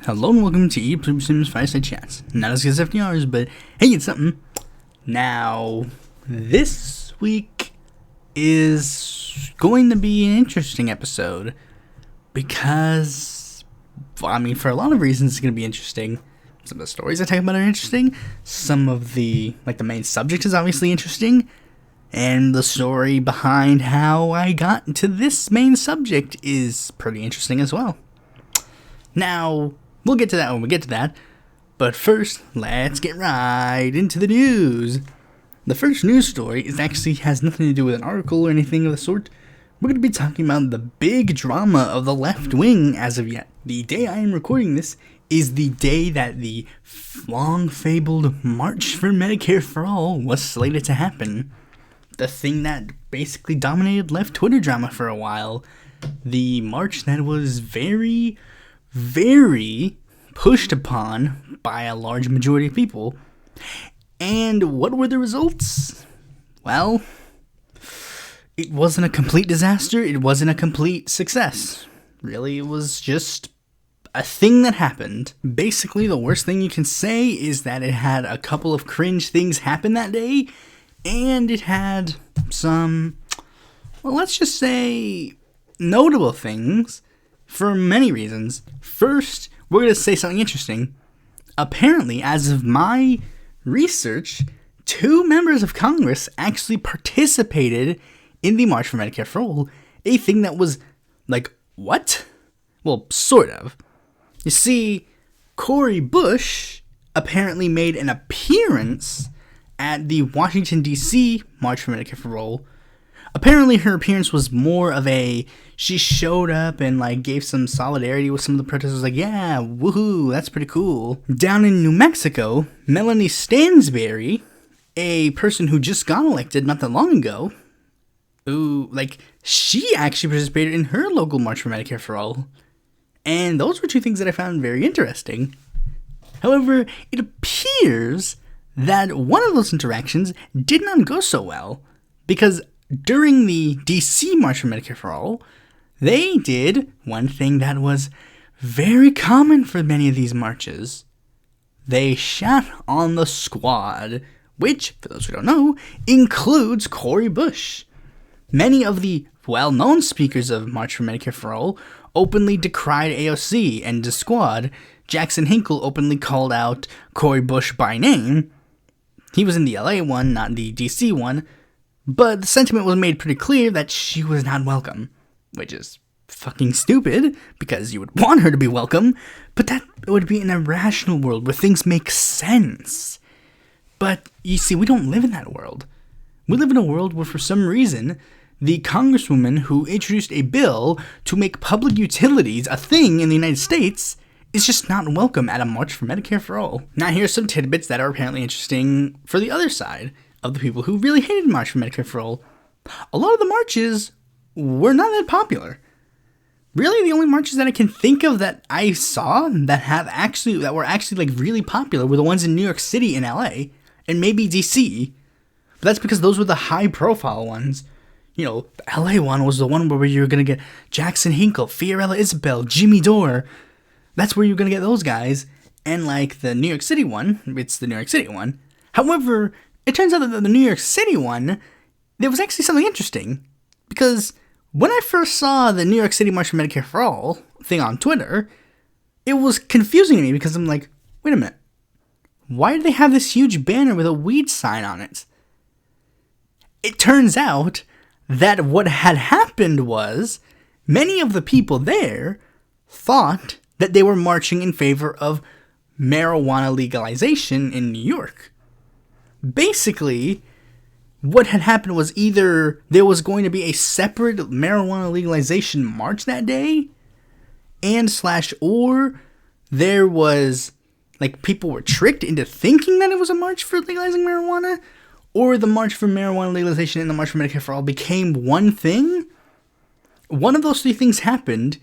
Hello and welcome to Pluribus Unum's Fireside Chats. Not as good as FDR's, but hey, it's something. Now, this week is going to be an interesting episode because, for a lot of reasons it's going to be interesting. Some of the stories I talk about are interesting. Some of the main subject is obviously interesting. And the story behind how I got to this main subject is pretty interesting as well. Now, we'll get to that when we get to that, but first, let's get right into the news. The first news story has nothing to do with an article or anything of the sort. We're going to be talking about the big drama of the left wing as of yet. The day I am recording this is the day that the long-fabled March for Medicare for All was slated to happen. The thing that basically dominated left Twitter drama for a while. The march that was very pushed upon by a large majority of people. And what were the results? Well, it wasn't a complete disaster. It wasn't a complete success. Really, it was just a thing that happened. Basically, the worst thing you can say is that it had a couple of cringe things happen that day, and it had some, let's just say, notable things for many reasons. First, we're going to say something interesting. Apparently, as of my research, 2 members of Congress actually participated in the March for Medicare for All, a thing that was what? Well, sort of. You see, Cori Bush apparently made an appearance at the Washington, D.C. March for Medicare for All. Apparently, her appearance was more of she showed up and, gave some solidarity with some of the protesters, yeah, woohoo, that's pretty cool. Down in New Mexico, Melanie Stansberry, a person who just got elected not that long ago, she actually participated in her local March for Medicare for All. And those were 2 things that I found very interesting. However, it appears that one of those interactions did not go so well, because during the DC March for Medicare for All, they did one thing that was very common for many of these marches. They shat on the squad, which, for those who don't know, includes Cori Bush. Many of the well-known speakers of March for Medicare for All openly decried AOC, and the squad, Jackson Hinkle, openly called out Cori Bush by name. He was in the LA one, not the DC one, but the sentiment was made pretty clear that she was not welcome, which is fucking stupid, because you would want her to be welcome, but that would be in a rational world where things make sense. But, you see, we don't live in that world. We live in a world where, for some reason, the congresswoman who introduced a bill to make public utilities a thing in the United States is just not welcome at a March for Medicare for All. Now, here's some tidbits that are apparently interesting for the other side of the people who really hated March for Medicare for All. A lot of the marches were not that popular. Really, the only marches that I can think of that I saw that were actually really popular were the ones in New York City and LA, and maybe DC. But that's because those were the high-profile ones. The LA one was the one where you were going to get Jackson Hinkle, Fiorella Isabel, Jimmy Dore. That's where you're going to get those guys. And the New York City one, it's the New York City one. However, it turns out that the New York City one, there was actually something interesting. Because when I first saw the New York City March for Medicare for All thing on Twitter, it was confusing to me because I'm like, wait a minute. Why do they have this huge banner with a weed sign on it? It turns out that what had happened was many of the people there thought that they were marching in favor of marijuana legalization in New York. Basically, what had happened was either there was going to be a separate marijuana legalization march that day, or there was, people were tricked into thinking that it was a march for legalizing marijuana, or the March for Marijuana Legalization and the March for Medicare for All became one thing. One of those 3 things happened,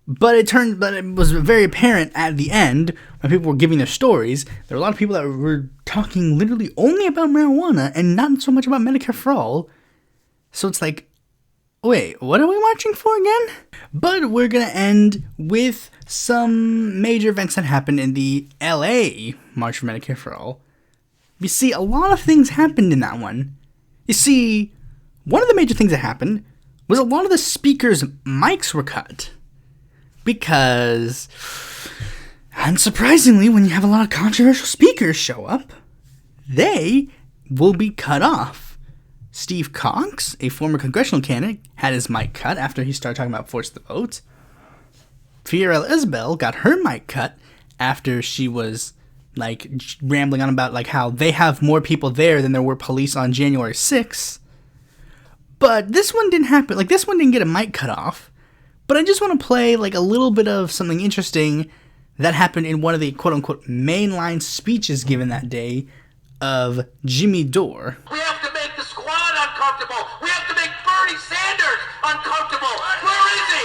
but it was very apparent at the end, when people were giving their stories, there were a lot of people that were talking literally only about marijuana and not so much about Medicare for All. So it's Wait, what are we marching for again? But we're gonna end with some major events that happened in the LA March for Medicare for All. You see, a lot of things happened in that one. You see, one of the major things that happened was a lot of the speakers' mics were cut. Because, unsurprisingly, when you have a lot of controversial speakers show up, they will be cut off. Steve Cox, a former congressional candidate, had his mic cut after he started talking about force the vote. Fiorella Isabel got her mic cut after she was, rambling on about, how they have more people there than there were police on January 6th. But this one didn't happen. This one didn't get a mic cut off. But I just want to play, a little bit of something interesting that happened in one of the quote-unquote mainline speeches given that day of Jimmy Dore. We have to make the squad uncomfortable. We have to make Bernie Sanders uncomfortable. Where is he?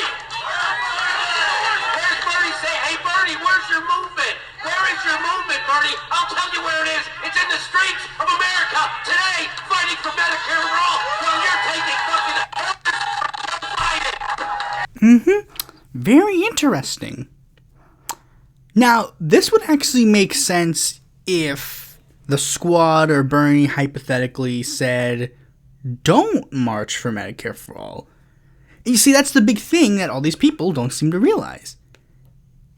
Where's Bernie? Hey, Bernie, where's your movement? Where is your movement, Bernie? I'll tell you where it is. It's in the streets of America today, fighting for Medicare for all, while you're taking fucking Very interesting. Now, this would actually make sense if the squad or Bernie hypothetically said, don't march for Medicare for all. You see, that's the big thing that all these people don't seem to realize.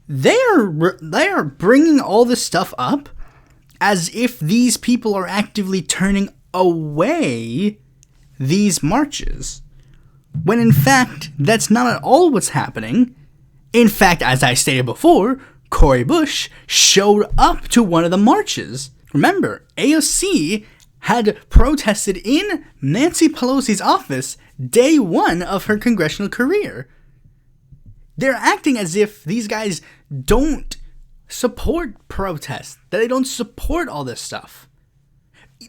They are bringing all this stuff up as if these people are actively turning away these marches, when in fact, that's not at all what's happening. In fact, as I stated before, Cori Bush showed up to one of the marches. Remember, AOC had protested in Nancy Pelosi's office day one of her congressional career. They're acting as if these guys don't support protests, that they don't support all this stuff.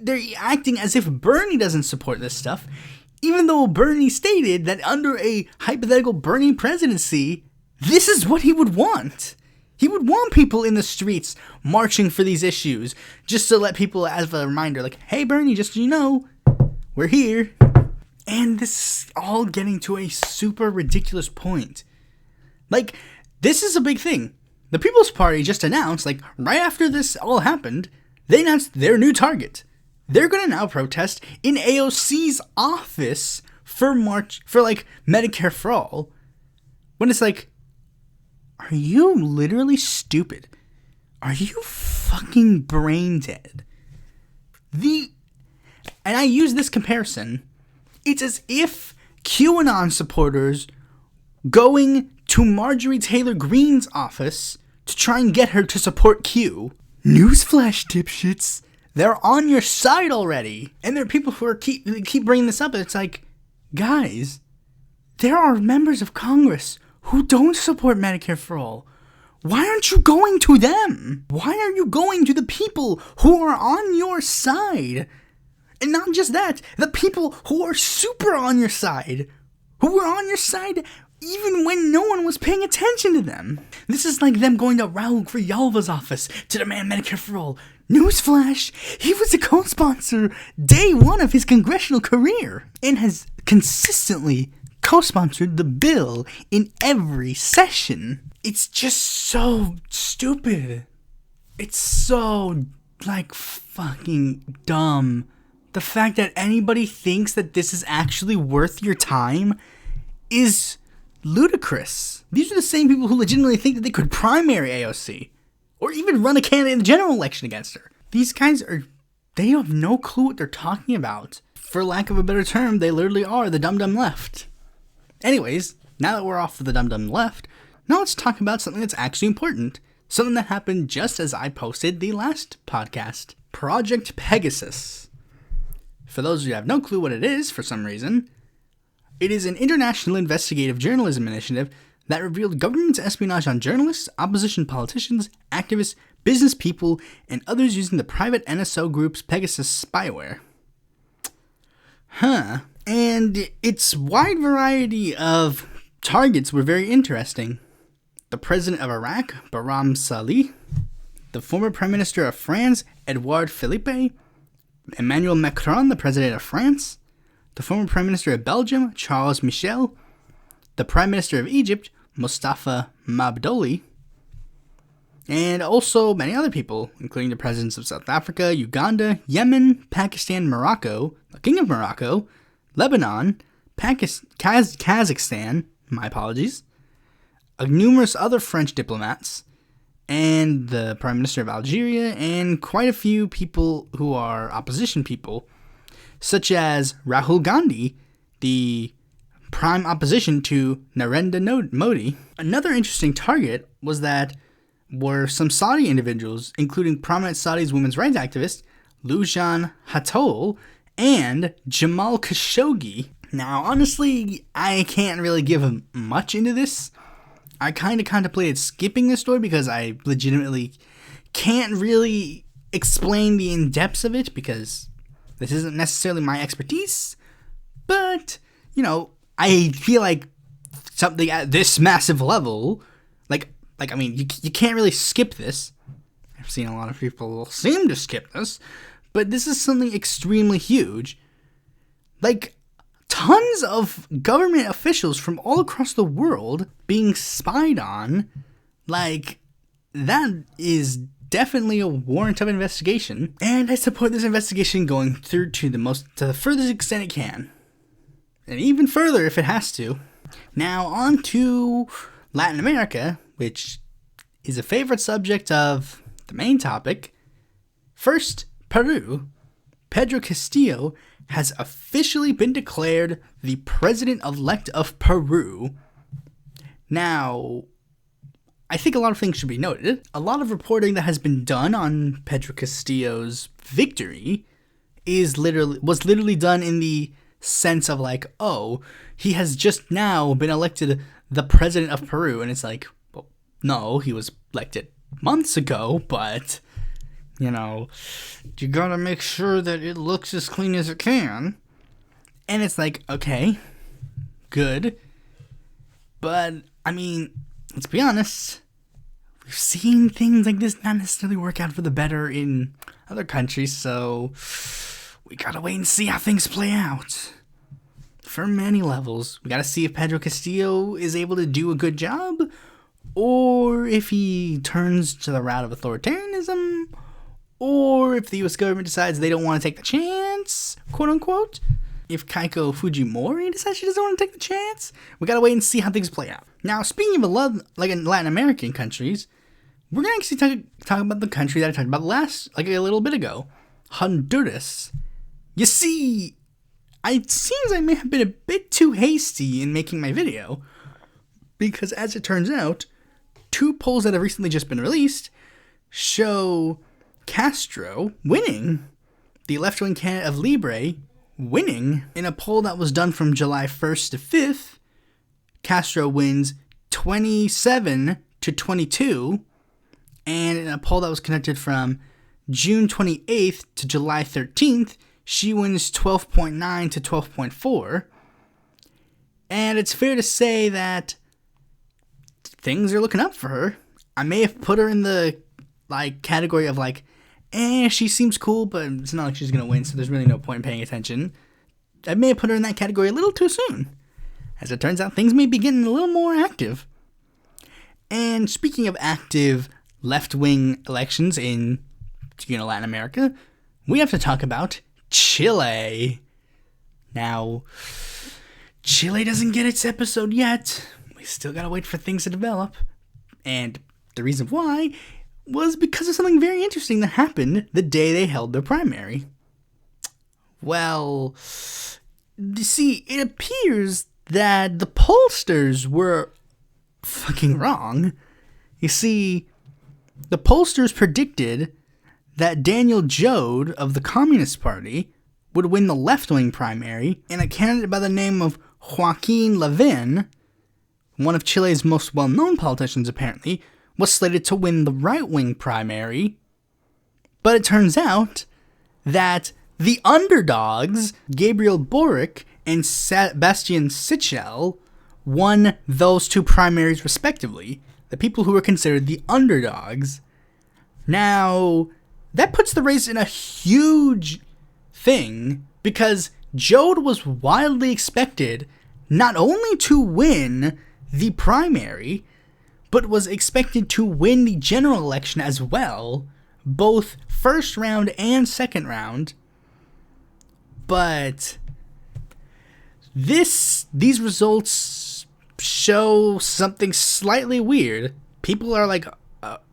They're acting as if Bernie doesn't support this stuff, even though Bernie stated that under a hypothetical Bernie presidency, this is what he would want. He would want people in the streets marching for these issues, just to let people, as a reminder, hey, Bernie, just so you know, we're here. And this is all getting to a super ridiculous point. This is a big thing. The People's Party just announced, right after this all happened, they announced their new target. They're going to now protest in AOC's office for Medicare for all. When it's are you literally stupid? Are you fucking brain dead? And I use this comparison. It's as if QAnon supporters going to Marjorie Taylor Greene's office to try and get her to support Q. Newsflash, dipshits. They're on your side already. And there are people who keep bringing this up. It's guys, there are members of Congress who don't support Medicare for all. Why aren't you going to them? Why are you going to the people who are on your side? And not just that, the people who are super on your side. Who were on your side even when no one was paying attention to them. This is like them going to Raul Grijalva's office to demand Medicare for all. Newsflash, he was a co-sponsor day one of his congressional career and has consistently co-sponsored the bill in every session. It's just so stupid. It's so, fucking dumb. The fact that anybody thinks that this is actually worth your time is ludicrous. These are the same people who legitimately think that they could primary AOC or even run a candidate in the general election against her. These guys they have no clue what they're talking about. For lack of a better term, they literally are the dum-dum left. Anyways, now that we're off of the dum-dum left, now let's talk about something that's actually important. Something that happened just as I posted the last podcast. Project Pegasus. For those of you who have no clue what it is for some reason, it is an international investigative journalism initiative that revealed government's espionage on journalists, opposition politicians, activists, business people, and others using the private NSO group's Pegasus spyware. And its wide variety of targets were very interesting. The president of Iraq, Barham Salih, the former prime minister of France, Edouard Philippe, Emmanuel Macron, the president of France, the former Prime Minister of Belgium, Charles Michel, the Prime Minister of Egypt, Mustafa Mabdoli, and also many other people, including the presidents of South Africa, Uganda, Yemen, Pakistan, Morocco, the King of Morocco, Lebanon, Kazakhstan, my apologies, numerous other French diplomats, and the Prime Minister of Algeria, and quite a few people who are opposition people, such as Rahul Gandhi, the prime opposition to Narendra Modi. Another interesting target were some Saudi individuals, including prominent Saudi's women's rights activist Loujain Hatol and Jamal Khashoggi. Now, honestly, I can't really give much into this. I kind of contemplated skipping this story because I legitimately can't really explain the in-depths of it because this isn't necessarily my expertise. But, I feel like something at this massive level, you can't really skip this. I've seen a lot of people seem to skip this, but this is something extremely huge. Tons of government officials from all across the world being spied on, that is definitely a warrant of investigation. And I support this investigation going through to the furthest extent it can. And even further if it has to. Now on to Latin America, which is a favorite subject of the main topic. First, Peru. Pedro Castillo has officially been declared the president-elect of Peru. Now, I think a lot of things should be noted. A lot of reporting that has been done on Pedro Castillo's victory was literally done in the sense of he has just now been elected the president of Peru, and it's well, no, he was elected months ago, but you gotta make sure that it looks as clean as it can. And it's okay, good. But, let's be honest. We've seen things like this not necessarily work out for the better in other countries, so we gotta wait and see how things play out. For many levels, we gotta see if Pedro Castillo is able to do a good job, or if he turns to the route of authoritarianism, or if the U.S. government decides they don't want to take the chance, quote unquote. If Keiko Fujimori decides she doesn't want to take the chance, we gotta wait and see how things play out. Now, speaking of in Latin American countries, we're gonna actually talk about the country that I talked about a little bit ago, Honduras. You see, it seems I may have been a bit too hasty in making my video, because as it turns out, 2 polls that have recently just been released show Castro winning, the left-wing candidate of Libre winning. In a poll that was done from July 1st to 5th, Castro wins 27 to 22, and in a poll that was conducted from June 28th to July 13th, she wins 12.9 to 12.4, and it's fair to say that things are looking up for her. I may have put her in the category of she seems cool, but it's not like she's gonna win, so there's really no point in paying attention. I may have put her in that category a little too soon. As it turns out, things may be getting a little more active. And speaking of active left-wing elections in Latin America, we have to talk about Chile. Now, Chile doesn't get its episode yet. We still gotta wait for things to develop. And the reason why was because of something very interesting that happened the day they held their primary. Well, you see, it appears that the pollsters were fucking wrong. You see, the pollsters predicted that Daniel Jode of the Communist Party would win the left-wing primary, and a candidate by the name of Joaquin Lavín, one of Chile's most well-known politicians apparently, was slated to win the right-wing primary. But it turns out that the underdogs, Gabriel Boric and Sebastian Sichel, won those 2 primaries respectively. The people who were considered the underdogs. Now, that puts the race in a huge thing, because Jode was widely expected not only to win the primary, but was expected to win the general election as well, both first round and second round. But these results show something slightly weird. People are like,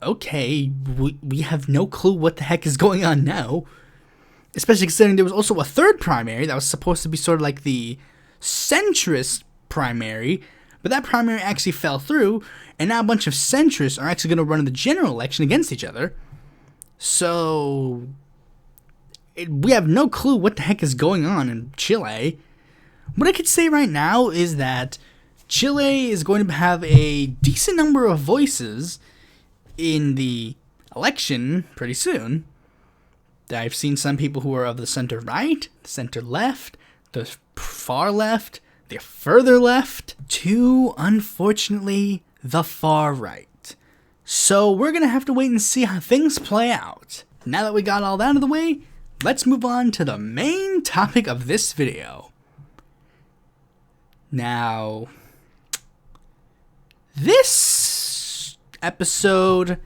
okay, we have no clue what the heck is going on now. Especially considering there was also a third primary that was supposed to be sort of like the centrist primary, but that primary actually fell through, and now a bunch of centrists are actually going to run in the general election against each other. So we have no clue what the heck is going on in Chile. What I could say right now is that Chile is going to have a decent number of voices in the election pretty soon. I've seen some people who are of the center right, the center left, the far left, the further left, to, unfortunately, the far right. So we're going to have to wait and see how things play out. Now that we got all that out of the way, let's move on to the main topic of this video. Now, this episode,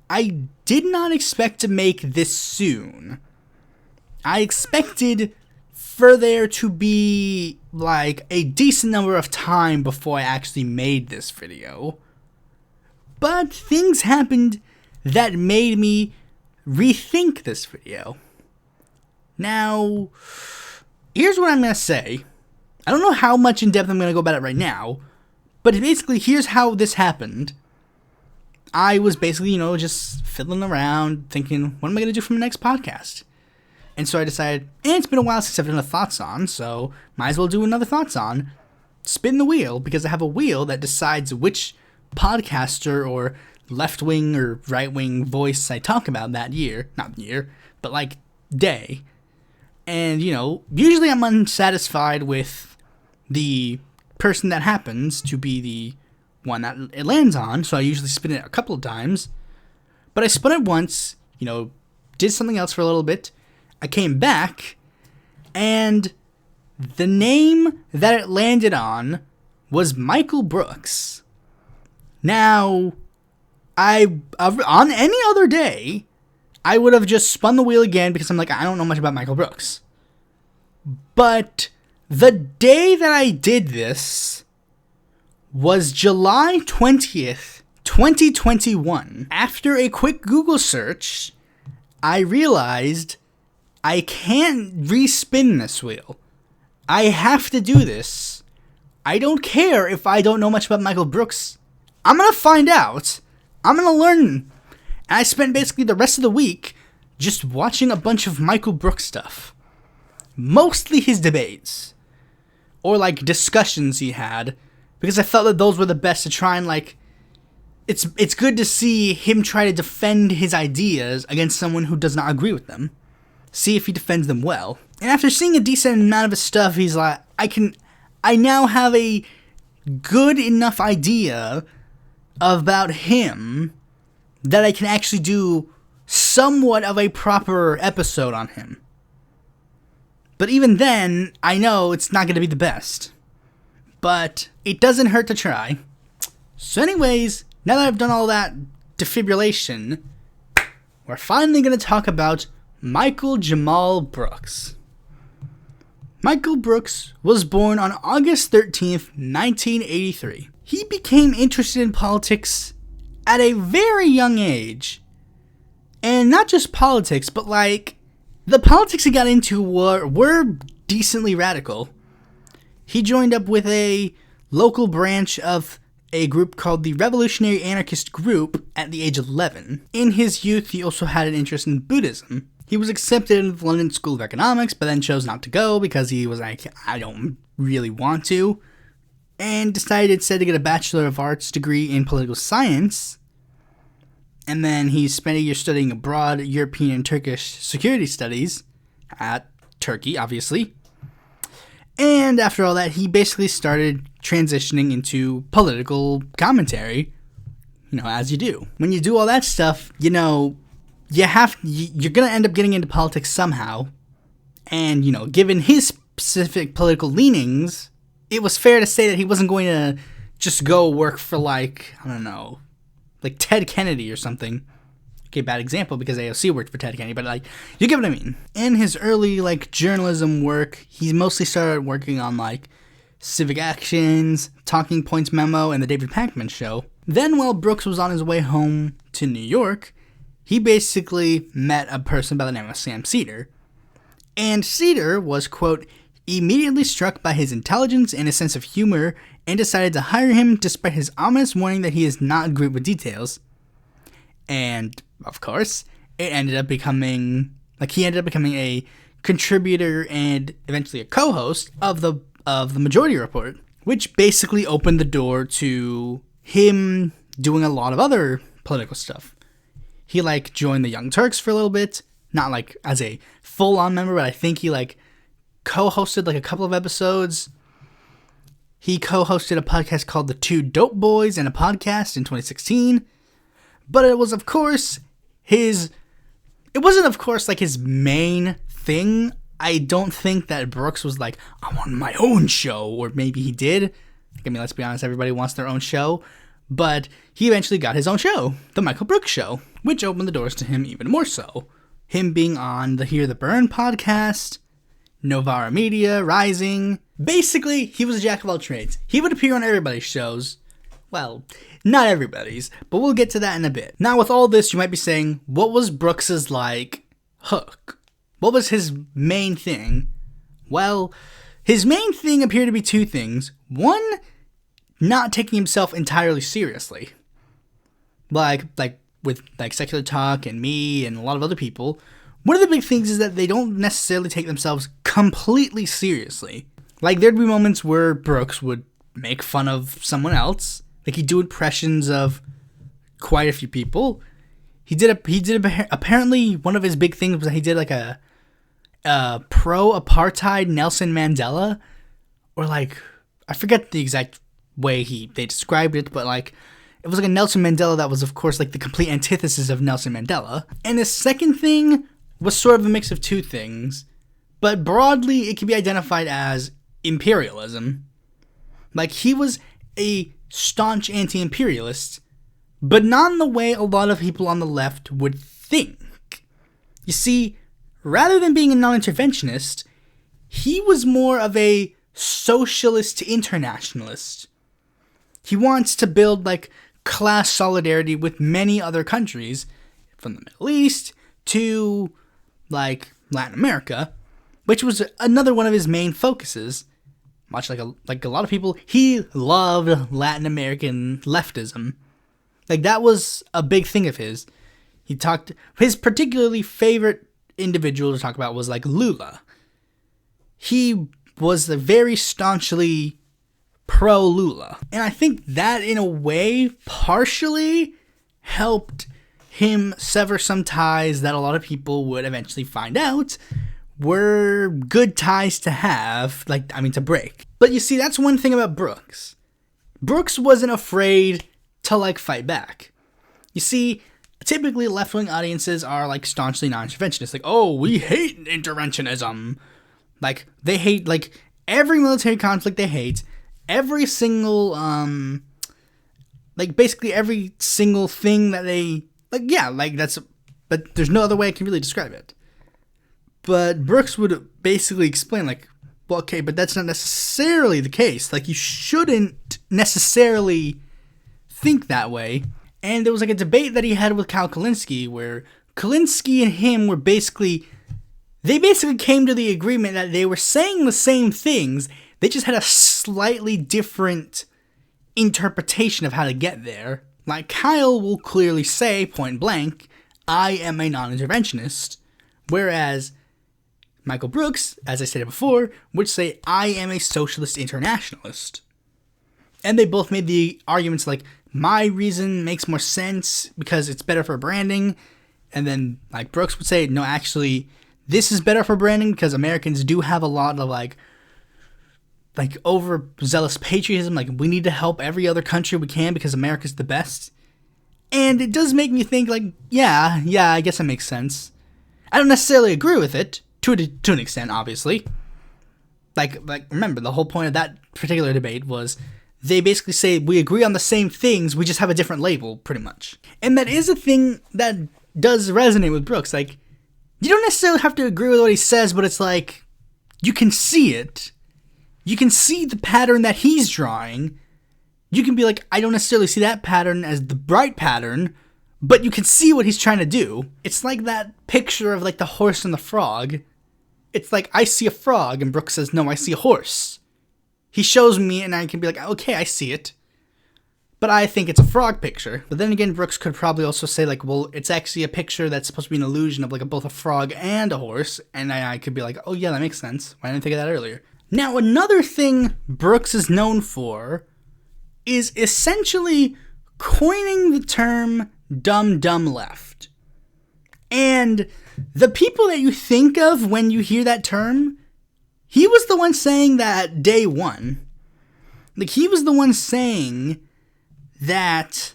I did not expect to make this soon. I expected for there to be like a decent number of time before I actually made this video. But things happened that made me rethink this video. Now, here's what I'm going to say. I don't know how much in depth I'm going to go about it right now, but basically here's how this happened. I was basically, just fiddling around thinking, what am I going to do for my next podcast? And so I decided, it's been a while since I've done a Thoughts On, so might as well do another Thoughts On. Spin the wheel, because I have a wheel that decides which podcaster or left-wing or right-wing voice I talk about that year. Not year, but like day. And, usually I'm unsatisfied with the person that happens to be the one that it lands on, so I usually spin it a couple of times. But I spun it once, did something else for a little bit. I came back, and the name that it landed on was Michael Brooks. Now, on any other day, I would have just spun the wheel again because I'm like, I don't know much about Michael Brooks. But the day that I did this was July 20th, 2021. After a quick Google search, I realized I can't respin this wheel. I have to do this. I don't care if I don't know much about Michael Brooks. I'm going to find out. I'm going to learn. And I spent basically the rest of the week just watching a bunch of Michael Brooks stuff. Mostly his debates. Or like discussions he had. Because I felt that those were the best to try and like... It's good to see him try to defend his ideas against someone who does not agree with them. See if he defends them well. And after seeing a decent amount of his stuff, he's like, I now have a good enough idea about him that I can actually do somewhat of a proper episode on him. But even then, I know it's not going to be the best. But it doesn't hurt to try. So anyways, now that I've done all that defibrillation, we're finally going to talk about Michael Jamal Brooks. Michael Brooks was born on August 13th, 1983. He became interested in politics at a very young age. And not just politics, but like, the politics he got into were decently radical. He joined up with a local branch of a group called the Revolutionary Anarchist Group at the age of 11. In his youth, he also had an interest in Buddhism. He was accepted into the London School of Economics, but then chose not to go because he was like, I don't really want to, and decided instead to get a Bachelor of Arts degree in Political Science. And then he spent a year studying abroad European and Turkish security studies at Turkey, obviously. And after all that, he basically started transitioning into political commentary, as you do. When you do all that stuff, you're going to end up getting into politics somehow. And, given his specific political leanings, it was fair to say that he wasn't going to just go work for, like, I don't know, like Ted Kennedy or something. Okay, bad example because AOC worked for Ted Kennedy, but, like, you get what I mean. In his early, like, journalism work, he mostly started working on, like, Civic Actions, Talking Points Memo, and The David Pakman Show. Then, while Brooks was on his way home to New York, he basically met a person by the name of Sam Seder. And Seder was, quote, immediately struck by his intelligence and his sense of humor and decided to hire him despite his ominous warning that he is not great with details. And, of course, he ended up becoming a contributor and eventually a co-host of the Majority Report, which basically opened the door to him doing a lot of other political stuff. He, like, joined the Young Turks for a little bit, not, like, as a full-on member, but I think he, like, co-hosted, like, a couple of episodes. He co-hosted a podcast called The Two Dope Boys and a podcast in 2016. But it was, of course, it wasn't, of course, like, his main thing. I don't think that Brooks was like, I want my own show, or maybe he did. I mean, let's be honest, everybody wants their own show. But he eventually got his own show, The Michael Brooks Show, which opened the doors to him even more so. Him being on the Hear the Burn podcast, Novara Media, Rising. Basically, he was a jack of all trades. He would appear on everybody's shows. Well, not everybody's, but we'll get to that in a bit. Now, with all this, you might be saying, what was Brooks's, like, hook? What was his main thing? Well, his main thing appeared to be two things. One, not taking himself entirely seriously. Like with, like, Secular Talk and me and a lot of other people, one of the big things is that they don't necessarily take themselves completely seriously. Like, there'd be moments where Brooks would make fun of someone else. Like, he'd do impressions of quite a few people. Apparently, one of his big things was that he did, like, a pro-apartheid Nelson Mandela. Or, like, I forget the exact way they described it, but, like, it was like a Nelson Mandela that was, of course, like, the complete antithesis of Nelson Mandela. And his second thing was sort of a mix of two things, but broadly it can be identified as imperialism. Like, he was a staunch anti-imperialist, but not in the way a lot of people on the left would think. You see, rather than being a non-interventionist, he was more of a socialist internationalist. He wants to build, like, class solidarity with many other countries, from the Middle East to, like, Latin America, which was another one of his main focuses. Much like a lot of people, he loved Latin American leftism. Like, that was a big thing of his. His particularly favorite individual to talk about was, like, Lula. He was very staunchly pro-Lula. And I think that, in a way, partially helped him sever some ties that a lot of people would eventually find out were good ties to have, to break. But you see, that's one thing about Brooks. Brooks wasn't afraid to, like, fight back. You see, typically left-wing audiences are, like, staunchly non-interventionist. Like, oh, we hate interventionism. Like, they hate, like, every military conflict they hate. Every single, basically every single thing that they, but there's no other way I can really describe it. But Brooks would basically explain, like, well, okay, but that's not necessarily the case. Like, you shouldn't necessarily think that way. And there was, like, a debate that he had with Kyle Kulinski, where Kulinski and him were basically came to the agreement that they were saying the same things. They just had a slightly different interpretation of how to get there. Like, Kyle will clearly say, point blank, I am a non-interventionist. Whereas Michael Brooks, as I stated before, would say, I am a socialist internationalist. And they both made the arguments like, my reason makes more sense because it's better for branding. And then, like, Brooks would say, no, actually, this is better for branding because Americans do have a lot of, like overzealous patriotism. Like, we need to help every other country we can because America's the best. And it does make me think, like, yeah, I guess that makes sense. I don't necessarily agree with it, to an extent, obviously. like remember, the whole point of that particular debate was they basically say we agree on the same things, we just have a different label, pretty much. And that is a thing that does resonate with Brooks. Like, you don't necessarily have to agree with what he says, but it's like, you can see it. You can see the pattern that he's drawing. You can be like, I don't necessarily see that pattern as the bright pattern, but you can see what he's trying to do. It's like that picture of like the horse and the frog. It's like, I see a frog, and Brooks says, no, I see a horse. He shows me, and I can be like, okay, I see it. But I think it's a frog picture. But then again, Brooks could probably also say, like, well, it's actually a picture that's supposed to be an illusion of, like, both a frog and a horse. And I could be like, oh, yeah, that makes sense. Why didn't I think of that earlier? Now, another thing Brooks is known for is essentially coining the term dumb left. And the people that you think of when you hear that term, he was the one saying that day one. Like, he was the one saying that,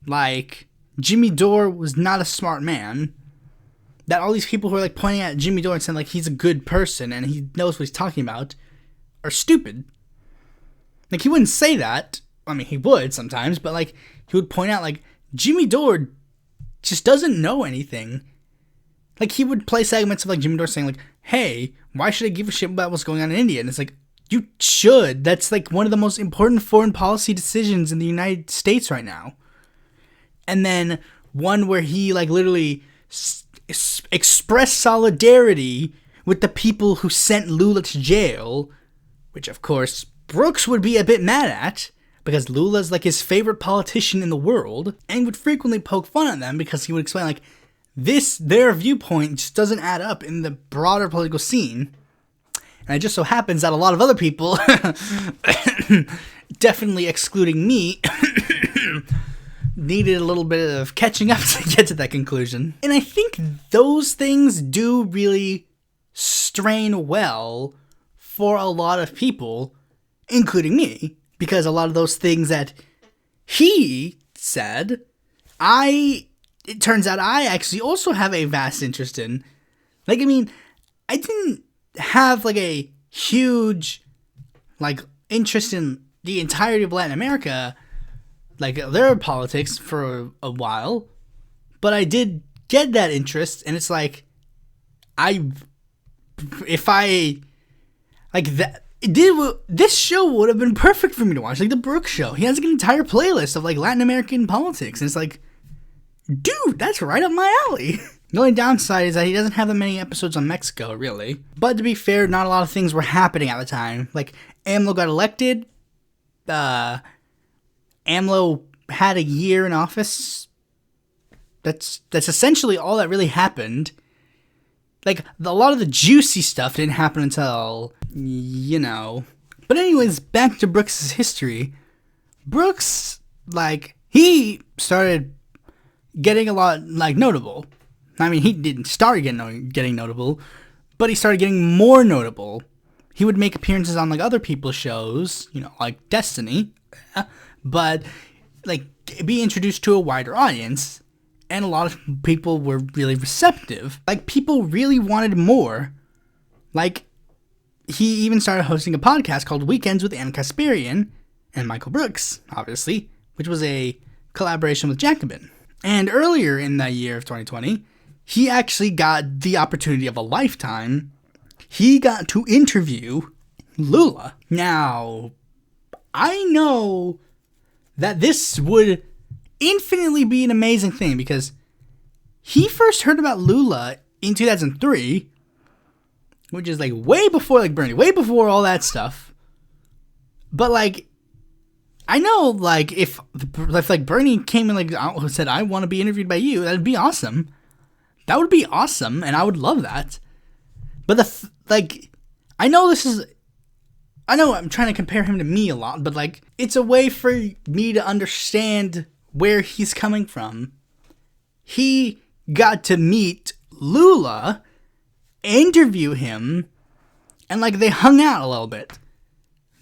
like, Jimmy Dore was not a smart man. That all these people who are, like, pointing at Jimmy Dore and saying, like, he's a good person and he knows what he's talking about are stupid. Like, he wouldn't say that. I mean, he would sometimes, but, like, he would point out, like, Jimmy Dore just doesn't know anything. Like, he would play segments of, like, Jimmy Dore saying, like, hey, why should I give a shit about what's going on in India? And it's like, you should. That's, like, one of the most important foreign policy decisions in the United States right now. And then one where he, like, literally expressed solidarity with the people who sent Lula to jail, which, of course, Brooks would be a bit mad at, because Lula's, like, his favorite politician in the world, and would frequently poke fun at them because he would explain, like, their viewpoint just doesn't add up in the broader political scene. And it just so happens that a lot of other people, definitely excluding me, needed a little bit of catching up to get to that conclusion. And I think those things do really strain well for a lot of people, including me, because a lot of those things that he said, it turns out I actually also have a vast interest in. Like, I mean, I didn't have, like, a huge, like, interest in the entirety of Latin America, like, their politics for a while, but I did get that interest, and it's like, this show would have been perfect for me to watch, like, the Brooks Show. He has, like, an entire playlist of, like, Latin American politics, and it's like, dude, that's right up my alley. The only downside is that he doesn't have that many episodes on Mexico, really. But to be fair, not a lot of things were happening at the time. Like, AMLO got elected. AMLO had a year in office. That's essentially all that really happened. Like, a lot of the juicy stuff didn't happen until, you know. But anyways, back to Brooks' history. Brooks, like, he started getting a lot, like, notable. I mean, he didn't start getting notable, but he started getting more notable. He would make appearances on, like, other people's shows, you know, like Destiny, but, like, be introduced to a wider audience, and a lot of people were really receptive. Like, people really wanted more. Like, he even started hosting a podcast called Weekends with Ann Kasparian and Michael Brooks, obviously, which was a collaboration with Jacobin. And earlier in that year of 2020, he actually got the opportunity of a lifetime. He got to interview Lula. Now, I know that this would infinitely be an amazing thing because he first heard about Lula in 2003, which is, like, way before, like, Bernie, way before all that stuff. But, like, I know, like, if like, Bernie came and, like, said, I want to be interviewed by you, that'd be awesome. That would be awesome, and I would love that. But, I know I'm trying to compare him to me a lot, but, like, it's a way for me to understand where he's coming from. He got to meet Lula, interview him, and, like, they hung out a little bit.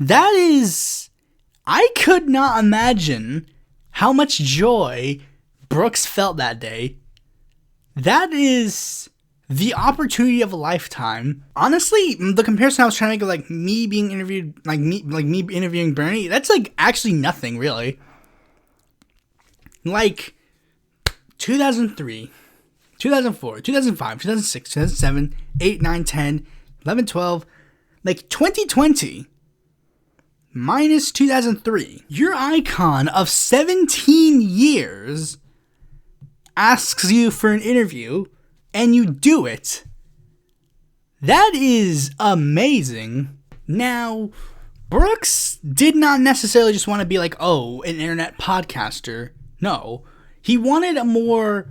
That is, I could not imagine how much joy Brooks felt that day. That the opportunity of a lifetime. Honestly, the comparison I was trying to make of like me being interviewed, like me interviewing Bernie, that's like actually nothing really. Like 2003, 2004, 2005, 2006, 2007, 8, 9, 10, 11, 12, like 2020 minus 2003. Your icon of 17 years asks you for an interview and you do it. That is amazing. Now, Brooks did not necessarily just want to be like, oh, an internet podcaster. No, he wanted a more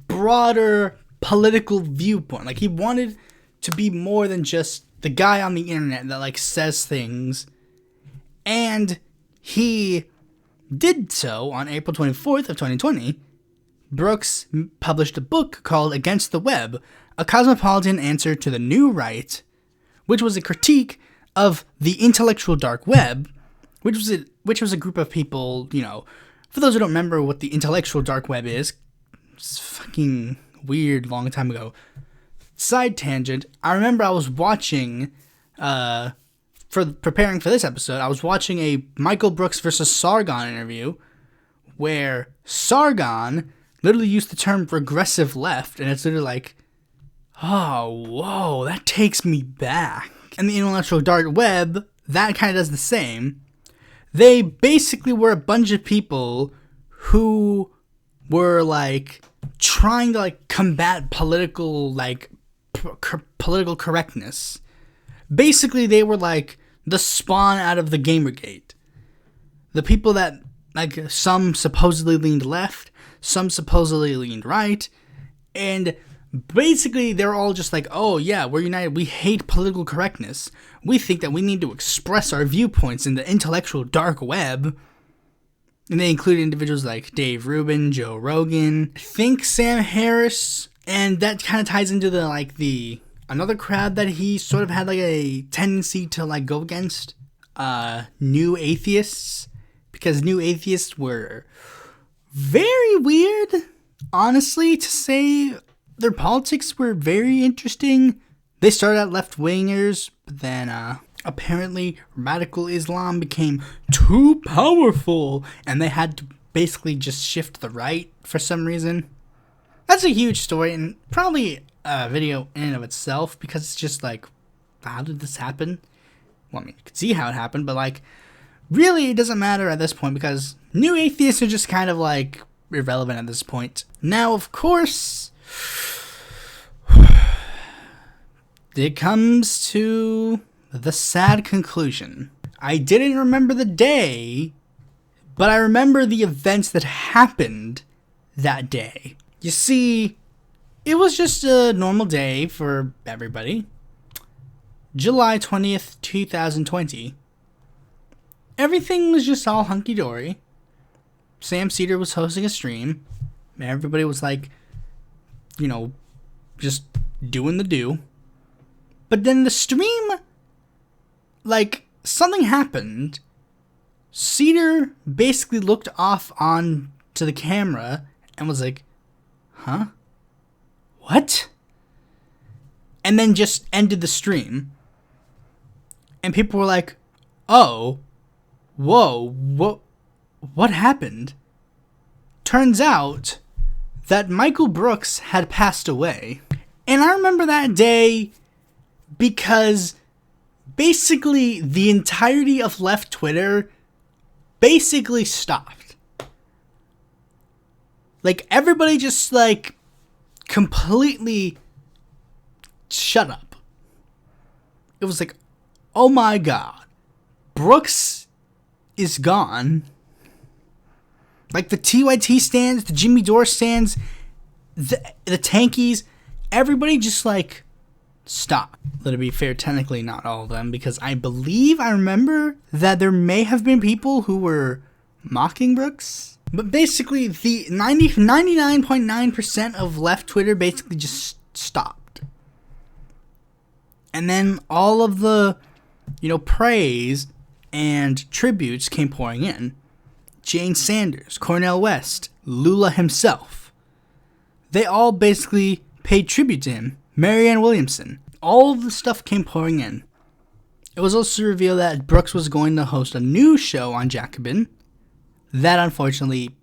broader political viewpoint. Like, he wanted to be more than just the guy on the internet that, like, says things. And he did so on April 24th of 2020. Brooks published a book called Against the Web, a cosmopolitan answer to the new right, which was a critique of the intellectual dark web, which was a group of people, you know, for those who don't remember what the intellectual dark web is, it's fucking weird long time ago. Side tangent, I remember I was watching, for preparing for this episode, I was watching a Michael Brooks versus Sargon interview, where Sargon literally used the term regressive left, and it's literally like, oh, whoa, that takes me back. And the intellectual dark web, that kind of does the same. They basically were a bunch of people who were, like, trying to, like, combat political, like, political correctness. Basically, they were, like, the spawn out of the Gamergate. The people that, like, some supposedly leaned left, some supposedly leaned right, and basically they're all just like, oh yeah, we're united, we hate political correctness, we think that we need to express our viewpoints in the intellectual dark web. And they include individuals like Dave Rubin, Joe Rogan, I think Sam Harris, and that kind of ties into the another crowd that he sort of had like a tendency to like go against, New Atheists, because New Atheists were very weird, honestly, to say. Their politics were very interesting. They started out left-wingers, but then apparently radical Islam became too powerful, and they had to basically just shift to the right for some reason. That's a huge story, and probably a video in and of itself, because it's just like, how did this happen? Well, I mean, you can see how it happened, but like, really, it doesn't matter at this point, because New Atheists are just kind of like irrelevant at this point. Now, of course, it comes to the sad conclusion. I didn't remember the day, but I remember the events that happened that day. You see, it was just a normal day for everybody. July 20th, 2020. Everything was just all hunky-dory. Sam Cedar was hosting a stream. Everybody was like, you know, just doing the do. But then the stream, like, something happened. Cedar basically looked off on to the camera and was like, huh? What? And then just ended the stream. And people were like, oh, whoa, what happened? Turns out that Michael Brooks had passed away. And I remember that day because basically the entirety of left Twitter basically stopped. Like, everybody just, like, completely shut up. It was like, oh my god, Brooks is gone. Like, the TYT stands, the Jimmy Dore stands, the tankies, everybody just, like, stopped. Let it be fair, technically not all of them, because I remember that there may have been people who were mocking Brooks. But basically, the 99.9% of left Twitter basically just stopped. And then all of the, you know, praise and tributes came pouring in. Jane Sanders, Cornel West, Lula himself. They all basically paid tribute to him. Marianne Williamson. All of the stuff came pouring in. It was also revealed that Brooks was going to host a new show on Jacobin. That unfortunately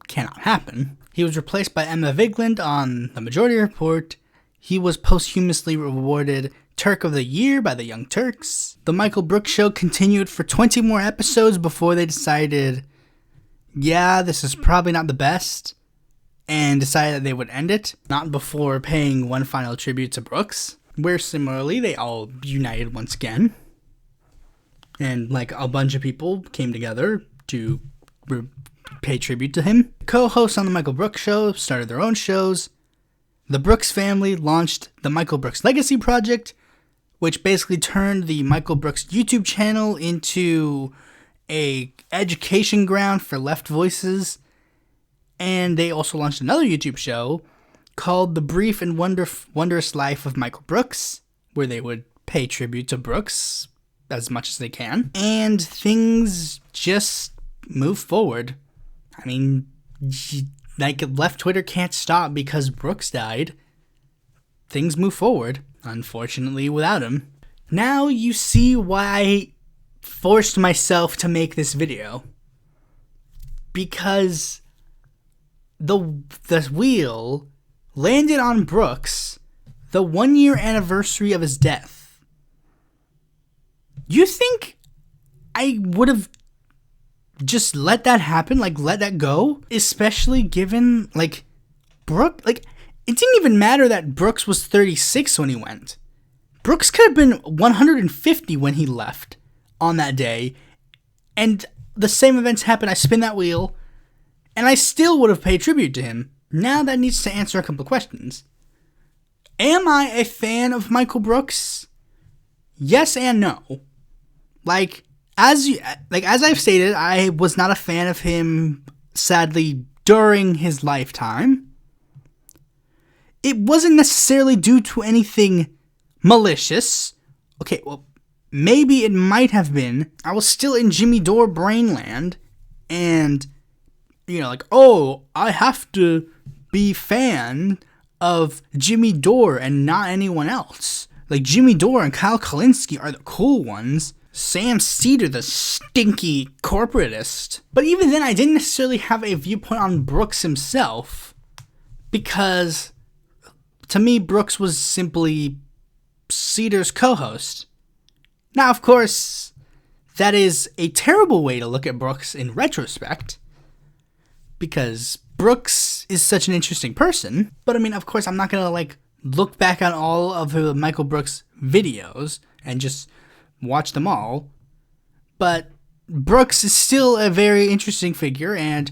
cannot happen. He was replaced by Emma Vigeland on The Majority Report. He was posthumously awarded Turk of the Year by the Young Turks. The Michael Brooks Show continued for 20 more episodes before they decided, yeah, this is probably not the best, and decided that they would end it, not before paying one final tribute to Brooks, where similarly they all united once again. And like a bunch of people came together to pay tribute to him. Co-hosts on the Michael Brooks Show started their own shows. The Brooks family launched the Michael Brooks Legacy Project, which basically turned the Michael Brooks YouTube channel into a education ground for left voices. And they also launched another YouTube show called The Brief and Wondrous Life of Michael Brooks, where they would pay tribute to Brooks as much as they can. And things just move forward. I mean, like, left Twitter can't stop because Brooks died. Things move forward, unfortunately, without him. Now you see why I forced myself to make this video. Because the wheel landed on Brooks the 1-year anniversary of his death. You think I would have just let that happen, like let that go? Especially given, like, Brooks, like, it didn't even matter that Brooks was 36 when he went. Brooks could have been 150 when he left on that day, and the same events happened. I spin that wheel, and I still would have paid tribute to him. Now that needs to answer a couple of questions. Am I a fan of Michael Brooks? Yes and no. Like as I've stated, I was not a fan of him, sadly, during his lifetime. It wasn't necessarily due to anything malicious. Okay, well, maybe it might have been. I was still in Jimmy Dore brainland, and, you know, like, oh, I have to be fan of Jimmy Dore and not anyone else. Like, Jimmy Dore and Kyle Kalinske are the cool ones. Sam Cedar, the stinky corporatist. But even then, I didn't necessarily have a viewpoint on Brooks himself, because to me, Brooks was simply Cedar's co-host. Now, of course, that is a terrible way to look at Brooks in retrospect, because Brooks is such an interesting person. But I mean, of course, I'm not gonna like look back on all of the Michael Brooks videos and just watch them all. But Brooks is still a very interesting figure and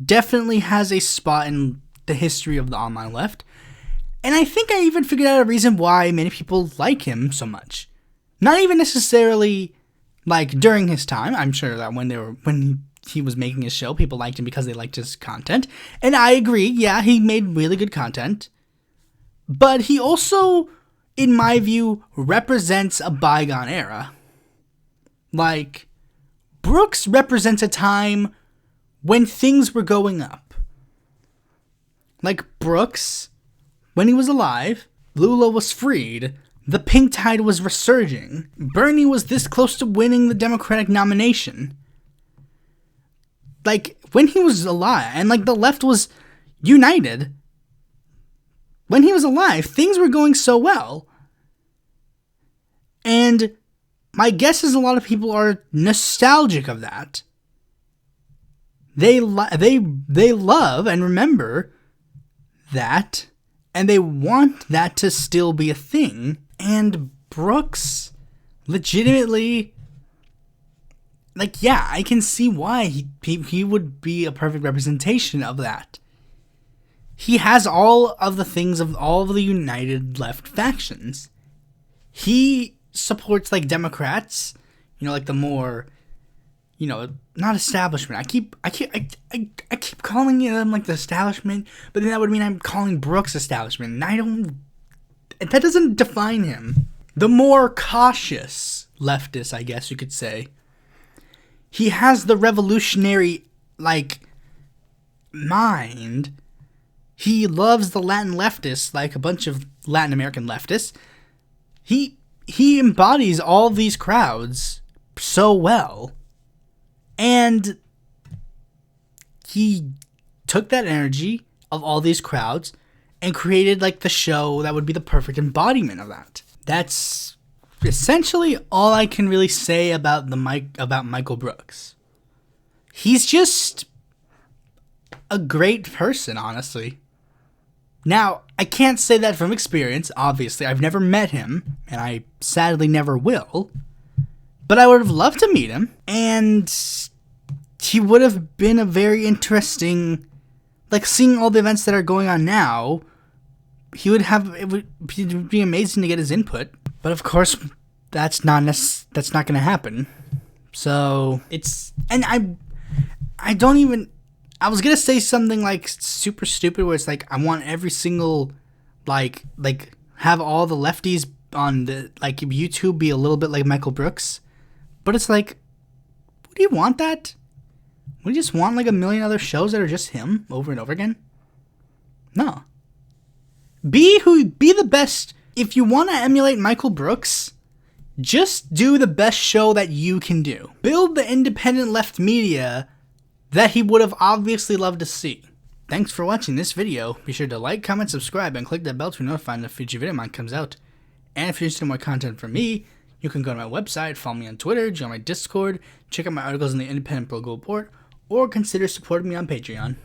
definitely has a spot in the history of the online left. And I think I even figured out a reason why many people like him so much. Not even necessarily like during his time. I'm sure that when he was making his show, people liked him because they liked his content. And I agree, yeah, he made really good content. But he also, in my view, represents a bygone era. Like, Brooks represents a time when things were going up. Like, Brooks, when he was alive, Lula was freed, the pink tide was resurging, Bernie was this close to winning the Democratic nomination. Like, when he was alive, and like the left was united, when he was alive, things were going so well. And my guess is a lot of people are nostalgic of that. They love and remember that, and they want that to still be a thing. And Brooks legitimately, like, yeah, I can see why he would be a perfect representation of that. He has all of the things of all of the united left factions. He supports, like, Democrats, you know, like the more, you know, not establishment. I keep calling them like the establishment, but then that would mean I'm calling Brooks establishment, and that doesn't define him. The more cautious leftist, I guess you could say. He has the revolutionary, like, mind. He loves the Latin leftists like a bunch of Latin American leftists. He embodies all these crowds so well. And he took that energy of all these crowds and created like the show that would be the perfect embodiment of that. That's essentially all I can really say about Michael Brooks. He's just a great person, honestly. Now, I can't say that from experience, obviously. I've never met him, and I sadly never will. But I would have loved to meet him, and he would have been a very interesting, like, seeing all the events that are going on now, it would be amazing to get his input. But of course, that's not going to happen. So, and I don't even, I was going to say something like super stupid where it's like, I want every single, like have all the lefties on the, like, YouTube be a little bit like Michael Brooks. But it's like, would you want that? Would you just want like a million other shows that are just him over and over again? No. Be the best. If you want to emulate Michael Brooks, just do the best show that you can do. Build the independent left media that he would have obviously loved to see. Thanks for watching this video. Be sure to like, comment, subscribe, and click that bell to be notified when the future video of mine comes out. And if you're interested in more content from me, you can go to my website, follow me on Twitter, join my Discord, check out my articles in the Independent Political Report, or consider supporting me on Patreon.